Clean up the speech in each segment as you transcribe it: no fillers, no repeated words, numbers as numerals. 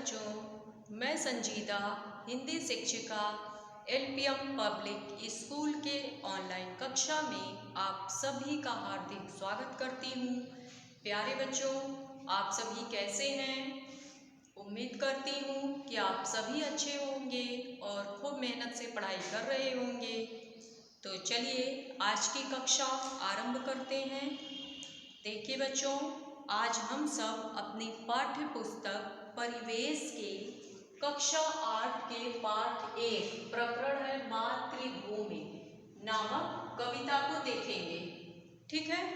बच्चों, मैं संजीदा हिंदी शिक्षिका एलपीएम पब्लिक स्कूल के ऑनलाइन कक्षा में आप सभी का हार्दिक स्वागत करती हूँ। प्यारे बच्चों, आप सभी कैसे हैं? उम्मीद करती हूँ कि आप सभी अच्छे होंगे और खूब मेहनत से पढ़ाई कर रहे होंगे। तो चलिए आज की कक्षा आरंभ करते हैं। देखिए बच्चों, आज हम सब अपनी पाठ्य पुस्तक परिवेश के कक्षा 8 के पाठ 1 प्रकरण है मातृभूमि नामक कविता को देखेंगे। ठीक है,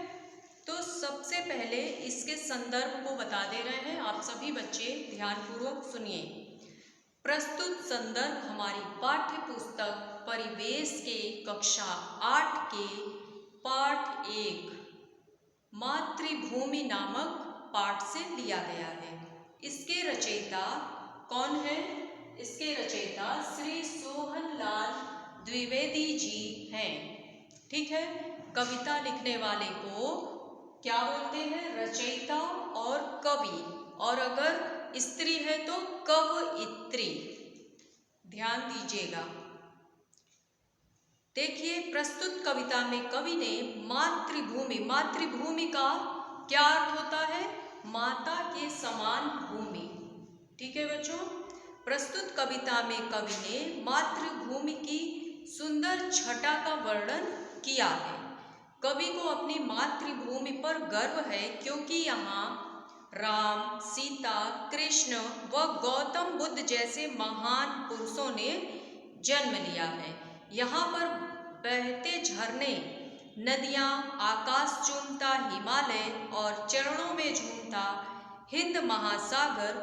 तो सबसे पहले इसके संदर्भ को बता दे रहे हैं। आप सभी बच्चे ध्यानपूर्वक सुनिए। प्रस्तुत संदर्भ हमारी पाठ्य पुस्तक परिवेश के कक्षा 8 के पाठ 1 मातृभूमि नामक पाठ से लिया गया है। इसके रचयिता कौन है? इसके रचयिता श्री सोहनलाल द्विवेदी जी हैं। ठीक है, कविता लिखने वाले को क्या बोलते हैं? रचयिता और कवि, और अगर स्त्री है तो कवयित्री। ध्यान दीजिएगा। देखिए, प्रस्तुत कविता में कवि ने मातृभूमि का क्या अर्थ होता है? माता के समान भूमि। ठीक है बच्चों, प्रस्तुत कविता में कवि ने मातृभूमि की सुंदर छटा का वर्णन किया है। कवि को अपनी मातृभूमि पर गर्व है क्योंकि यहाँ राम, सीता, कृष्ण व गौतम बुद्ध जैसे महान पुरुषों ने जन्म लिया है। यहाँ पर बहते झरने, नदियाँ, आकाश चूमता हिमालय और चरणों में झूमता हिंद महासागर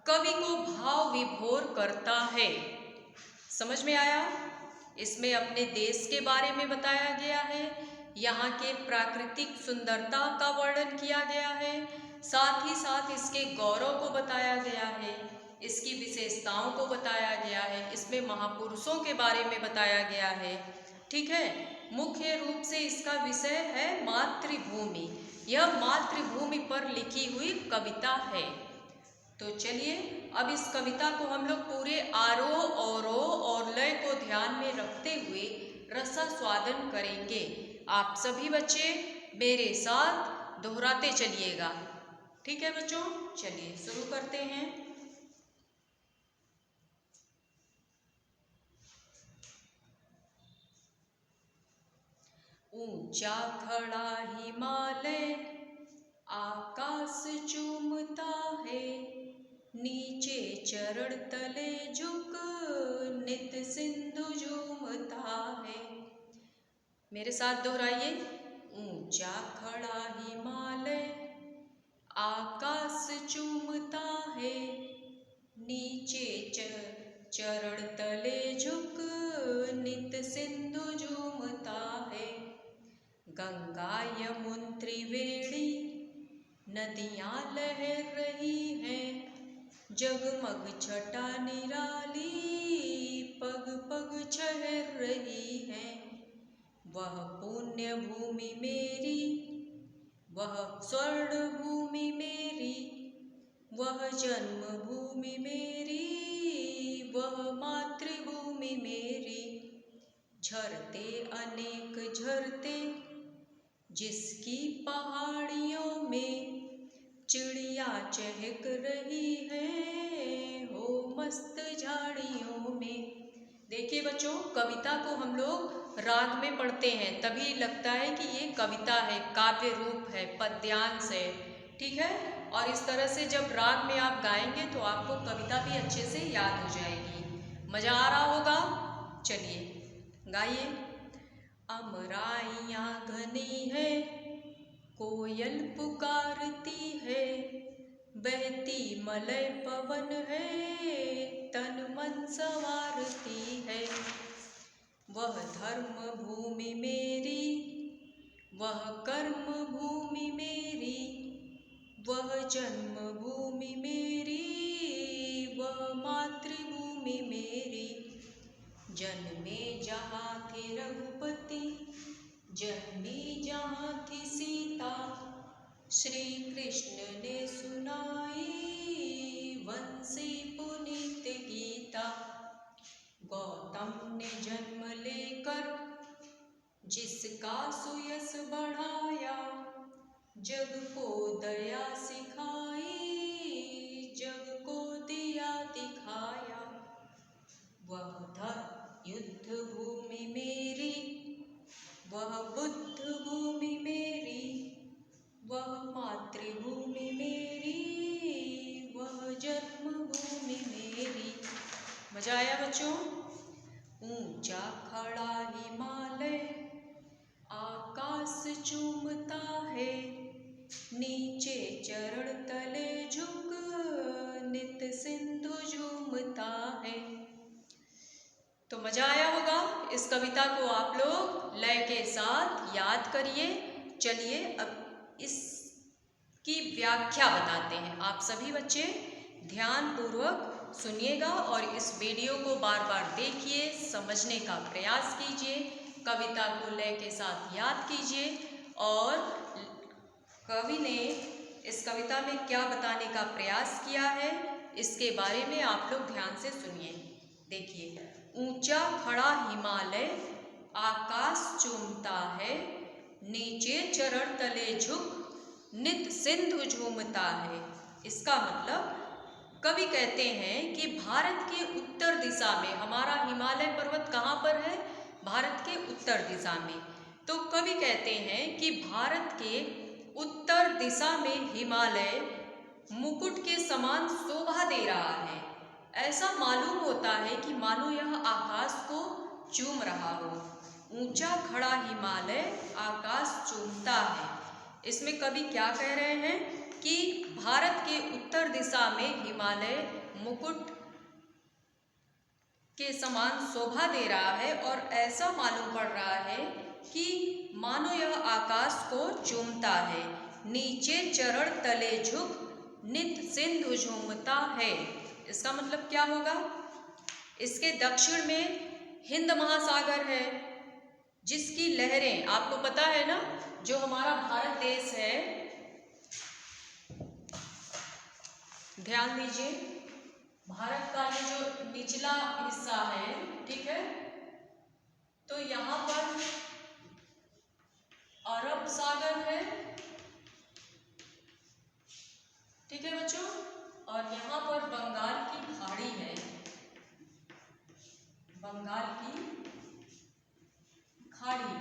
कवि को भाव विभोर करता है। समझ में आया? इसमें अपने देश के बारे में बताया गया है, यहाँ के प्राकृतिक सुंदरता का वर्णन किया गया है, साथ ही साथ इसके गौरव को बताया गया है, इसकी विशेषताओं को बताया गया है, इसमें महापुरुषों के बारे में बताया गया है। ठीक है, मुख्य रूप से इसका विषय है मातृभूमि। यह मातृभूमि पर लिखी हुई कविता है। तो चलिए अब इस कविता को हम लोग पूरे आरोह अवरोह और लय को ध्यान में रखते हुए रसास्वादन करेंगे। आप सभी बच्चे मेरे साथ दोहराते चलिएगा। ठीक है बच्चों, चलिए शुरू करते हैं। ऊंचा खड़ा हिमालय आकाश चूमता है, नीचे चरण तले झुक नित सिंधु झूमता है। मेरे साथ दोहराइए। ऊंचा खड़ा हिमालय आकाश चूमता है, नीचे चरण तले झुक नित सिंधु झूमता है। गंगा यमुना त्रिवेणी नदियाँ लहर रही हैं, जगमग छटा निराली पग पग छहर रही हैं। वह पुण्य भूमि मेरी, वह स्वर्ण भूमि मेरी, वह जन्म भूमि मेरी, वह मातृभूमि मेरी। झरते अनेक झरते जिसकी पहाड़ियों में, चिड़िया चहक रही है हो मस्त झाड़ियों में। देखिए बच्चों, कविता को हम लोग राग में पढ़ते हैं तभी लगता है कि ये कविता है, काव्य रूप है, पद्यांश है। ठीक है, और इस तरह से जब राग में आप गाएंगे तो आपको कविता भी अच्छे से याद हो जाएगी। मजा आ रहा होगा? चलिए गाइए। अमराइयाँ घनी है, कोयल पुकारती है, बहती मलय पवन है, तन मन संवारती है। वह धर्म भूमि मेरी, वह कर्म भूमि मेरी, वह जन्म भूमि मेरी, वह मातृभूमि मेरी। जन्मे जहाँ थे रघुपति, जन्मी जहाँ थी सीता, श्री कृष्ण ने सुनाई वंशी जिसका सुयस बढ़ाया, जग को दया सिखाई, जग को दिया दिखाया। वह था युद्ध भूमि मेरी, वह बुद्ध भूमि मेरी, वह मातृभूमि मेरी, वह जन्मभूमि मेरी। मजा आया बच्चों? ऊंचा खड़ा हिमालय आकाश चूमता है, नीचे चरण तले झुक नित सिंधु झूमता है। तो मजा आया होगा। इस कविता को आप लोग लय के साथ याद करिए। चलिए अब इसकी व्याख्या बताते हैं। आप सभी बच्चे ध्यान पूर्वक सुनिएगा और इस वीडियो को बार बार देखिए, समझने का प्रयास कीजिए, कविता को लय के साथ याद कीजिए और कवि ने इस कविता में क्या बताने का प्रयास किया है इसके बारे में आप लोग ध्यान से सुनिए। देखिए, ऊंचा खड़ा हिमालय आकाश चूमता है, नीचे चरण तले झुक नित सिंधु झूमता है। इसका मतलब कवि कहते हैं कि भारत के उत्तर दिशा में, हमारा हिमालय पर्वत कहाँ पर है? भारत के उत्तर दिशा में। तो कवि कहते हैं कि भारत के उत्तर दिशा में हिमालय मुकुट के समान शोभा दे रहा है। ऐसा मालूम होता है कि मानो यह आकाश को चूम रहा हो। ऊंचा खड़ा हिमालय आकाश चूमता है। इसमें कवि क्या कह रहे हैं कि भारत के उत्तर दिशा में हिमालय मुकुट के समान शोभा दे रहा है और ऐसा मालूम पड़ रहा है कि मानो यह आकाश को चूमता है, नीचे चरण तले झुक नित सिंधु झूमता है। इसका मतलब क्या होगा? इसके दक्षिण में हिंद महासागर है, जिसकी लहरें, आपको पता है ना, जो हमारा भारत देश है, ध्यान दीजिए, भारत का ये जो निचला हिस्सा है, ठीक है, तो यहाँ पर अरब सागर है, ठीक है बच्चों, और यहाँ पर बंगाल की खाड़ी है, बंगाल की खाड़ी।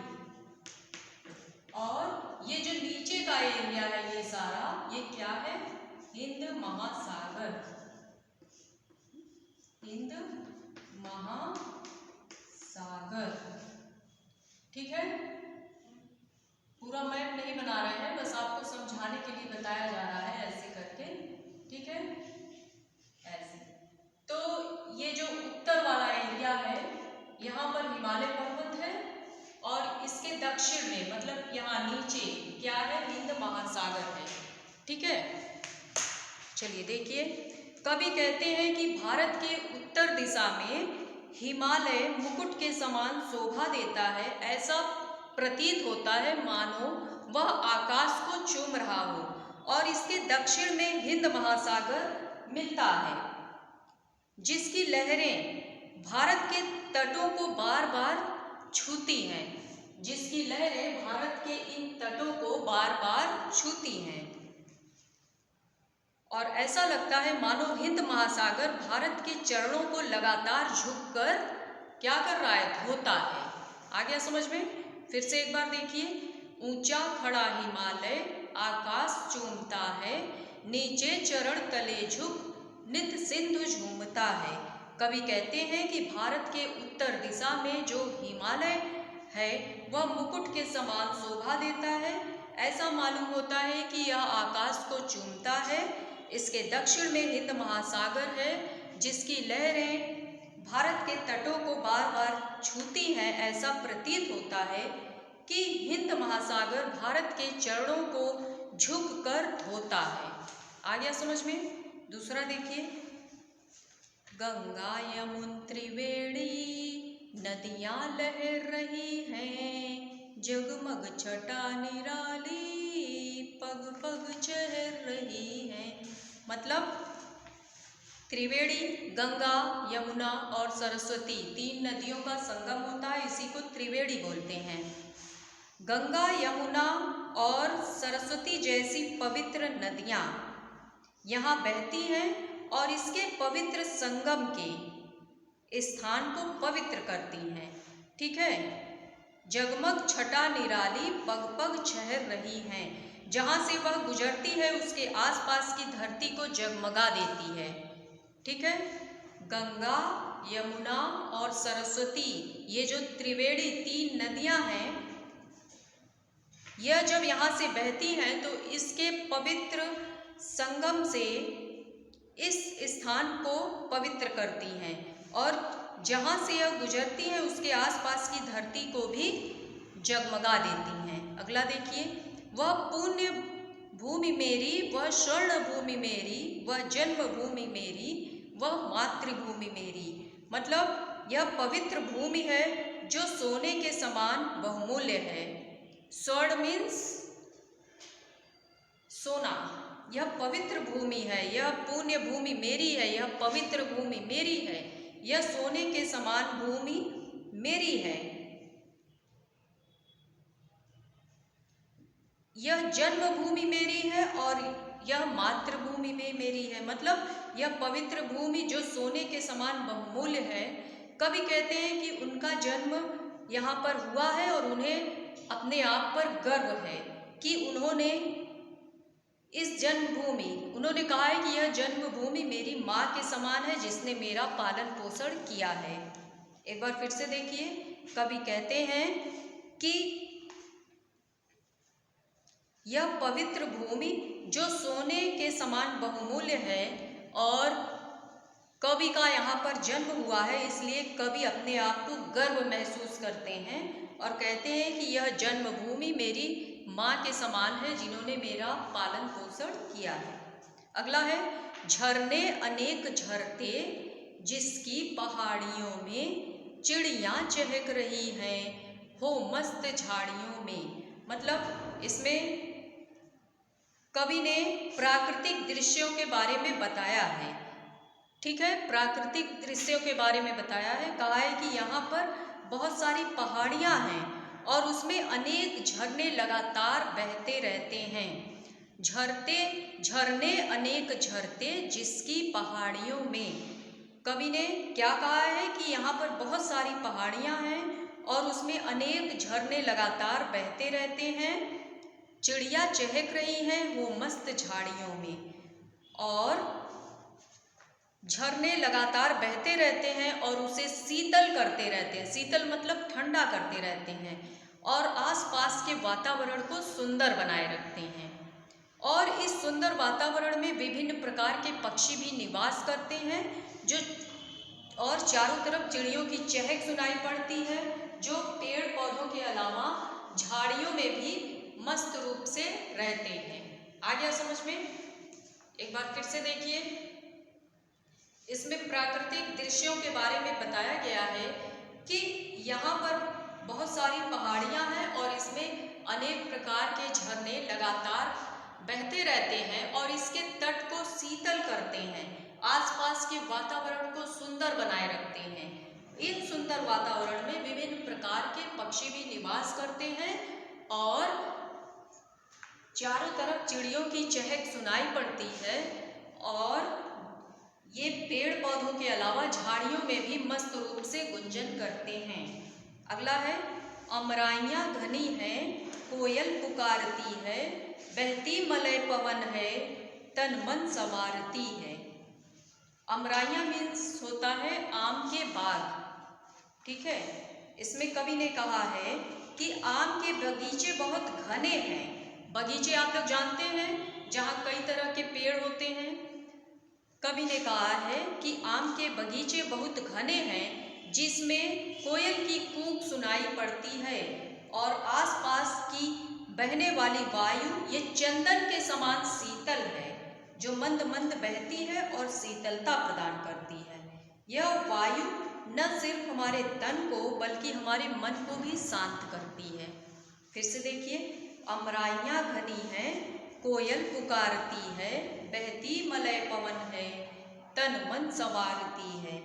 और ये जो नीचे का एरिया है, ये सारा, ये क्या है? हिंद महासागर, हिंद महासागर, ठीक है। पूरा मैप नहीं बना रहे हैं, बस आपको समझाने के लिए बताया जा रहा है ऐसे करके, ठीक है, ऐसे। तो ये जो उत्तर वाला एरिया है, यहाँ पर हिमालय पर्वत है और इसके दक्षिण में, मतलब यहाँ नीचे क्या है? हिंद महासागर है, ठीक है। चलिए देखिए, कवि कहते हैं कि भारत के उत्तर दिशा में हिमालय मुकुट के समान शोभा देता है। ऐसा प्रतीत होता है मानो वह आकाश को चूम रहा हो, और इसके दक्षिण में हिंद महासागर मिलता है, जिसकी लहरें भारत के तटों को बार बार छूती हैं, जिसकी लहरें भारत के इन तटों को बार बार छूती हैं। और ऐसा लगता है मानो हिंद महासागर भारत के चरणों को लगातार झुककर क्या कर रहा है? धोता है। आ गया समझ में? फिर से एक बार देखिए, ऊंचा खड़ा हिमालय आकाश चूमता है, नीचे चरण तले झुक नित सिंधु झूमता है। कवि कहते हैं कि भारत के उत्तर दिशा में जो हिमालय है वह मुकुट के समान शोभा देता है। ऐसा मालूम होता है कि यह आकाश को चूमता है। इसके दक्षिण में हिंद महासागर है, जिसकी लहरें भारत के तटों को बार बार छूती हैं। ऐसा प्रतीत होता है कि हिंद महासागर भारत के चरणों को झुककर धोता है। आ गया समझ में? दूसरा देखिए, गंगा यमुन त्रिवेणी नदियां लहर रही हैं, जगमग छटा निराली पग पग चहर रही हैं। मतलब त्रिवेणी, गंगा, यमुना और सरस्वती, तीन नदियों का संगम होता है, इसी को त्रिवेणी बोलते हैं। गंगा, यमुना और सरस्वती जैसी पवित्र नदियाँ यहाँ बहती हैं और इसके पवित्र संगम के स्थान को पवित्र करती हैं। ठीक है। जगमग छटा निराली पग पग छहर रही हैं, जहाँ से वह गुजरती है उसके आसपास की धरती को जगमगा देती है। ठीक है। गंगा, यमुना और सरस्वती, ये जो त्रिवेणी 3 नदियाँ हैं, यह जब यहाँ से बहती हैं तो इसके पवित्र संगम से इस स्थान को पवित्र करती हैं और जहाँ से यह गुजरती है उसके आसपास की धरती को भी जगमगा देती हैं। अगला देखिए, वह पुण्य भूमि मेरी, वह स्वर्ण भूमि मेरी, वह जन्मभूमि मेरी, वह मातृभूमि मेरी। मतलब यह पवित्र भूमि है जो सोने के समान बहुमूल्य है। स्वर्ण मीन्स सोना। यह पवित्र भूमि है, यह पुण्य भूमि मेरी है, यह पवित्र भूमि मेरी है, यह सोने के समान भूमि मेरी है। यह जन्मभूमि मेरी है और यह मातृभूमि में मेरी है। मतलब यह पवित्र भूमि जो सोने के समान बहुमूल्य है। कवि कहते हैं कि उनका जन्म यहाँ पर हुआ है और उन्हें अपने आप पर गर्व है कि उन्होंने उन्होंने कहा है कि यह जन्मभूमि मेरी माँ के समान है जिसने मेरा पालन पोषण किया है। एक बार फिर से देखिए, कवि कहते हैं कि यह पवित्र भूमि जो सोने के समान बहुमूल्य है और कवि का यहाँ पर जन्म हुआ है, इसलिए कवि अपने आप को गर्व महसूस करते हैं और कहते हैं कि यह जन्मभूमि मेरी माँ के समान है जिन्होंने मेरा पालन पोषण किया है। अगला है, झरने अनेक झरते जिसकी पहाड़ियों में चिड़ियाँ चहक रही हैं, हो मस्त झाड़ियों में। मतलब इसमें कवि ने प्राकृतिक दृश्यों के बारे में बताया है। ठीक है, प्राकृतिक दृश्यों के बारे में बताया है। कहा है कि यहाँ पर बहुत सारी पहाड़ियाँ हैं और उसमें अनेक झरने लगातार बहते रहते हैं। झरने अनेक झरते जिसकी पहाड़ियों में। कवि ने क्या कहा है कि यहाँ पर बहुत सारी पहाड़ियाँ हैं और उसमें अनेक झरने लगातार बहते रहते हैं। चिड़िया चहक रही हैं वो मस्त झाड़ियों में। और झरने लगातार बहते रहते हैं और उसे शीतल करते रहते हैं। शीतल मतलब ठंडा करते रहते हैं और आसपास के वातावरण को सुंदर बनाए रखते हैं। और इस सुंदर वातावरण में विभिन्न प्रकार के पक्षी भी निवास करते हैं और चारों तरफ चिड़ियों की चहक सुनाई पड़ती है, जो पेड़ पौधों के अलावा झाड़ियों में भी मस्त रूप से रहते हैं। आ गया समझ में? एक बार फिर से देखिए, इसमें प्राकृतिक दृश्यों के बारे में बताया गया है कि यहाँ पर बहुत सारी पहाड़ियाँ हैं और इसमें अनेक प्रकार के झरने लगातार बहते रहते हैं और इसके तट को शीतल करते हैं, आसपास के वातावरण को सुंदर बनाए रखते हैं। इन सुंदर वातावरण में विभिन्न प्रकार के पक्षी भी निवास करते हैं और चारों तरफ चिड़ियों की चहक सुनाई पड़ती है और ये पेड़ पौधों के अलावा झाड़ियों में भी मस्त रूप से गुंजन करते हैं। अगला है, अमराइयाँ घनी हैं कोयल पुकारती है, बहती मलय पवन है तन मन संवारती है। अमराइयाँ मीन्स होता है आम के बाग। ठीक है, इसमें कवि ने कहा है कि आम के बगीचे बहुत घने हैं। बगीचे आप लोग जानते हैं जहाँ कई तरह के पेड़ होते हैं। कवि ने कहा है कि आम के बगीचे बहुत घने हैं जिसमें कोयल की कूक सुनाई पड़ती है और आसपास की बहने वाली वायु ये चंदन के समान शीतल है, जो मंद मंद बहती है और शीतलता प्रदान करती है। यह वायु न सिर्फ हमारे तन को बल्कि हमारे मन को भी शांत करती है। फिर से देखिए, अमराइयाँ घनी हैं कोयल पुकारती है, बहती मलय पवन है तन मन संवारती है।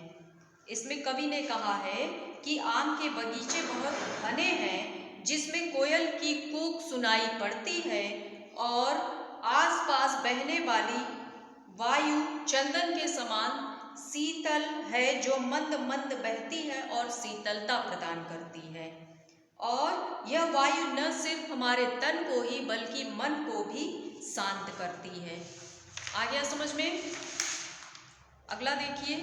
इसमें कवि ने कहा है कि आम के बगीचे बहुत घने हैं जिसमें कोयल की कूक सुनाई पड़ती है और आसपास बहने वाली वायु चंदन के समान शीतल है, जो मंद मंद बहती है और शीतलता प्रदान करती है। और यह वायु न सिर्फ हमारे तन को ही बल्कि मन को भी शांत करती है। आ गया समझ में? अगला देखिए,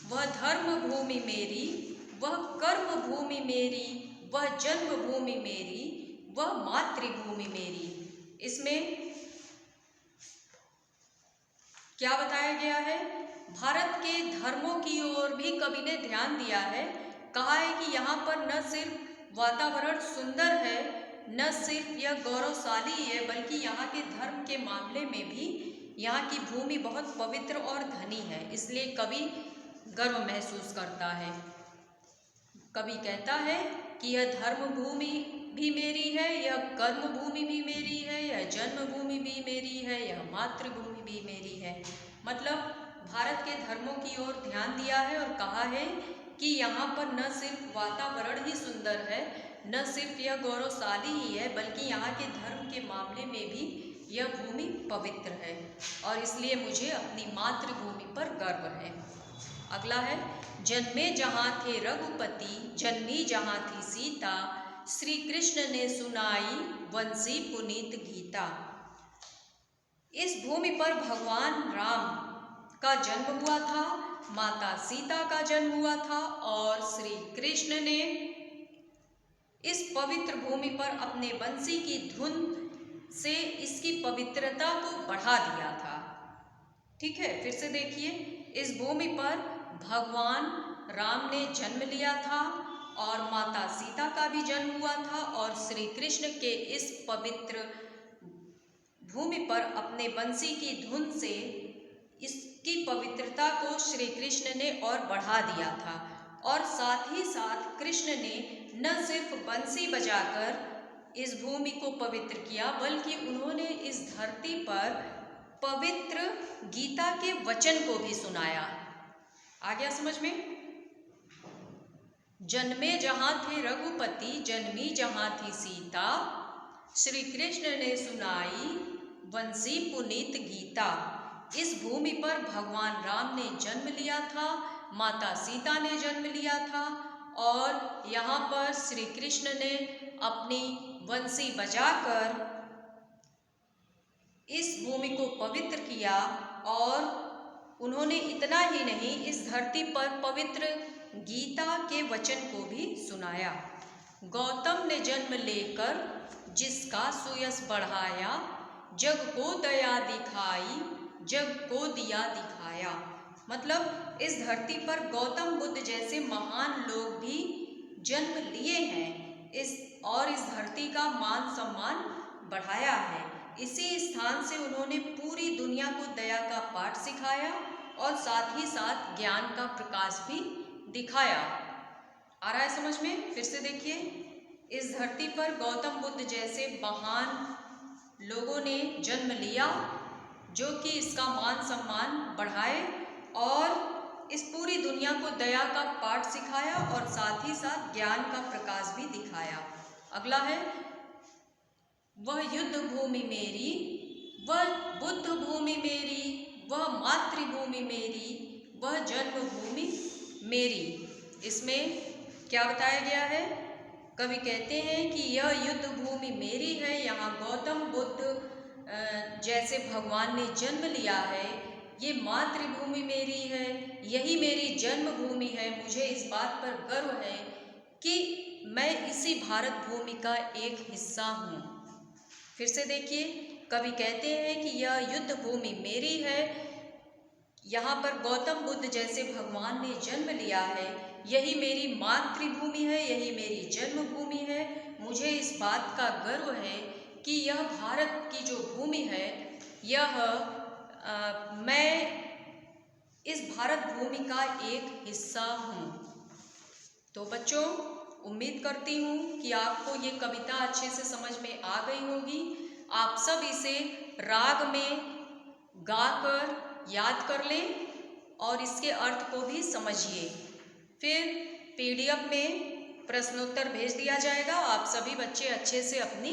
वह धर्म भूमि मेरी, वह कर्म भूमि मेरी, वह जन्मभूमि मेरी, वह मातृभूमि मेरी। इसमें क्या बताया गया है? भारत के धर्मों की ओर भी कवि ने ध्यान दिया है। कहा है कि यहाँ पर न सिर्फ वातावरण सुंदर है, न सिर्फ यह गौरवशाली है, बल्कि यहाँ के धर्म के मामले में भी यहाँ की भूमि बहुत पवित्र और धनी है। इसलिए कवि गर्व महसूस करता है। कवि कहता है कि यह धर्म भूमि भी मेरी है, यह कर्म भूमि भी मेरी है, यह जन्मभूमि भी मेरी है, यह मातृभूमि भी मेरी है। मतलब भारत के धर्मों की ओर ध्यान दिया है और कहा है कि यहाँ पर न सिर्फ वातावरण ही सुंदर है, न सिर्फ यह गौरवशाली ही है, बल्कि यहाँ के धर्म के मामले में भी यह भूमि पवित्र है और इसलिए मुझे अपनी मातृभूमि पर गर्व है। अगला है, जन्मे जहाँ थे रघुपति, जन्मी जहाँ थी सीता, श्री कृष्ण ने सुनाई वंशी पुनीत गीता। इस भूमि पर भगवान राम का जन्म हुआ था, माता सीता का जन्म हुआ था और श्री कृष्ण ने इस पवित्र भूमि पर अपने बंसी की धुन से इसकी पवित्रता को बढ़ा दिया था। ठीक है, फिर से देखिए, इस भूमि पर भगवान राम ने जन्म लिया था और माता सीता का भी जन्म हुआ था और श्री कृष्ण के इस पवित्र भूमि पर अपने बंसी की धुन से इसकी पवित्रता को श्री कृष्ण ने और बढ़ा दिया था। और साथ ही साथ कृष्ण ने न सिर्फ बंसी बजाकर इस भूमि को पवित्र किया, बल्कि उन्होंने इस धरती पर पवित्र गीता के वचन को भी सुनाया। आ गया समझ में? जन्मे जहाँ थे रघुपति, जन्मी जहाँ थी सीता, श्री कृष्ण ने सुनाई वंशी पुनीत गीता। इस भूमि पर भगवान राम ने जन्म लिया था, माता सीता ने जन्म लिया था और यहाँ पर श्री कृष्ण ने अपनी वंशी बजाकर इस भूमि को पवित्र किया और उन्होंने इतना ही नहीं, इस धरती पर पवित्र गीता के वचन को भी सुनाया। गौतम ने जन्म लेकर जिसका सुयश बढ़ाया, जग को दया दिखाई, जग को दिया दिखाया। मतलब इस धरती पर गौतम बुद्ध जैसे महान लोग भी जन्म लिए हैं इस धरती का मान सम्मान बढ़ाया है। इसी स्थान से उन्होंने पूरी दुनिया को दया का पाठ सिखाया और साथ ही साथ ज्ञान का प्रकाश भी दिखाया। आ रहा है समझ में? फिर से देखिए, इस धरती पर गौतम बुद्ध जैसे महान लोगों ने जन्म लिया जो कि इसका मान सम्मान बढ़ाए और इस पूरी दुनिया को दया का पाठ सिखाया और साथ ही साथ ज्ञान का प्रकाश भी दिखाया। अगला है, वह युद्ध भूमि मेरी, वह बुद्ध भूमि मेरी, वह मातृभूमि मेरी, वह जन्मभूमि मेरी। इसमें क्या बताया गया है? कवि कहते हैं कि यह युद्ध भूमि मेरी है, यहाँ गौतम बुद्ध जैसे भगवान ने जन्म लिया है, ये मातृभूमि मेरी है, यही मेरी जन्मभूमि है। मुझे इस बात पर गर्व है कि मैं इसी भारत भूमि का एक हिस्सा हूँ। फिर से देखिए, कवि कहते हैं कि यह युद्ध भूमि मेरी है, यहाँ पर गौतम बुद्ध जैसे भगवान ने जन्म लिया है, यही मेरी मातृभूमि है, यही मेरी जन्मभूमि है। मुझे इस बात का गर्व है कि यह भारत की जो भूमि है, मैं इस भारत भूमि का एक हिस्सा हूँ। तो बच्चों, उम्मीद करती हूँ कि आपको ये कविता अच्छे से समझ में आ गई होगी। आप सब इसे राग में गाकर याद कर लें और इसके अर्थ को भी समझिए। फिर PDF में प्रश्नोत्तर भेज दिया जाएगा। आप सभी बच्चे अच्छे से अपनी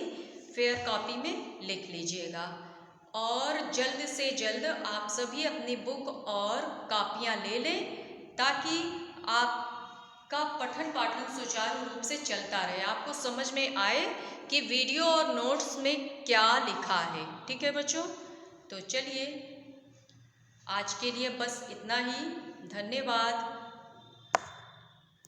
फेयर कॉपी में लिख लीजिएगा और जल्द से जल्द आप सभी अपनी बुक और कापियाँ ले लें ताकि आपका पठन पाठन सुचारू रूप से चलता रहे, आपको समझ में आए कि वीडियो और नोट्स में क्या लिखा है। ठीक है बच्चों, तो चलिए आज के लिए बस इतना ही। धन्यवाद।